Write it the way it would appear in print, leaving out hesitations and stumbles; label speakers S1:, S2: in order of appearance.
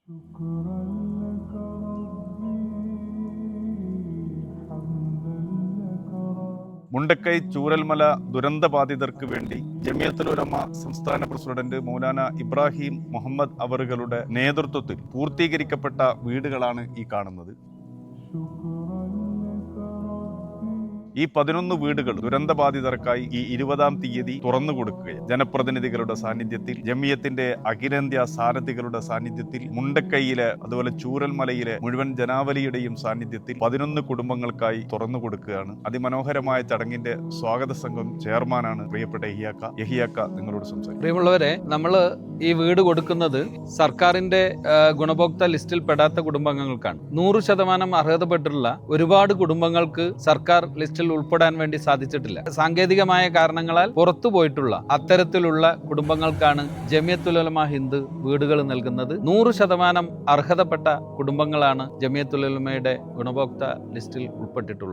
S1: شكرا لك ربي حمدا لك ربي.
S2: മുണ്ടക്കൈ ചൂരൽമല ദുരന്തബാധിതർക്ക് വേണ്ടി ജമിയത്തുൽ ഉലമ സംസ്ഥാന പ്രസിഡന്റ് മൗലാന ഇബ്രാഹിം മുഹമ്മദ് അവറുകളുടെ നേതൃത്വത്തിൽ പൂർത്തീകരിക്കപ്പെട്ട വീടുകളാണ് ഈ കാണുന്നത്.
S1: شكرا لك ربي.
S2: ഈ 11 വീടുകൾ ദുരന്തബാധിതർക്കായി ഈ 20-ാം തീയതി തുറന്നു കൊടുക്കുകയും ജനപ്രതിനിധികളുടെ സാന്നിധ്യത്തിൽ, ജമിയത്തിന്റെ അഖിലേന്ത്യാ സാരഥികളുടെ സാന്നിധ്യത്തിൽ, മുണ്ടക്കൈയിലെ അതുപോലെ ചൂരൽമലയിലെ മുഴുവൻ ജനാവലിയുടെയും സാന്നിധ്യത്തിൽ 11 കുടുംബങ്ങൾക്കായി തുറന്നു കൊടുക്കുകയാണ്. അതിമനോഹരമായ ചടങ്ങിന്റെ സ്വാഗത സംഘം ചെയർമാനാണ് പ്രിയപ്പെട്ട യഹിയാക്ക നിങ്ങളോട് സംസാരിക്കും.
S3: പ്രിയമുള്ളവരെ, നമ്മൾ ഈ വീട് കൊടുക്കുന്നത് സർക്കാരിന്റെ ഗുണഭോക്ത ലിസ്റ്റിൽ പെടാത്ത കുടുംബാംഗങ്ങൾക്കാണ്. 100% അർഹതപ്പെട്ടിട്ടുള്ള ഒരുപാട് കുടുംബങ്ങൾക്ക് സർക്കാർ ലിസ്റ്റിൽ ഉൾപ്പെടാൻ വേണ്ടി സാധിച്ചിട്ടില്ല. സാങ്കേതികമായ കാരണങ്ങളാൽ പുറത്തു പോയിട്ടുള്ള അത്തരത്തിലുള്ള കുടുംബങ്ങൾക്കാണ് ജമിയത്തുൽ ഉലമ ഹിന്ദ് വീടുകൾ നൽകുന്നത്. 100% അർഹതപ്പെട്ട കുടുംബങ്ങളാണ് ജമിയത്തുൽ ഉലമയുടെ ഗുണഭോക്ത ലിസ്റ്റിൽ ഉൾപ്പെട്ടിട്ടുള്ളത്.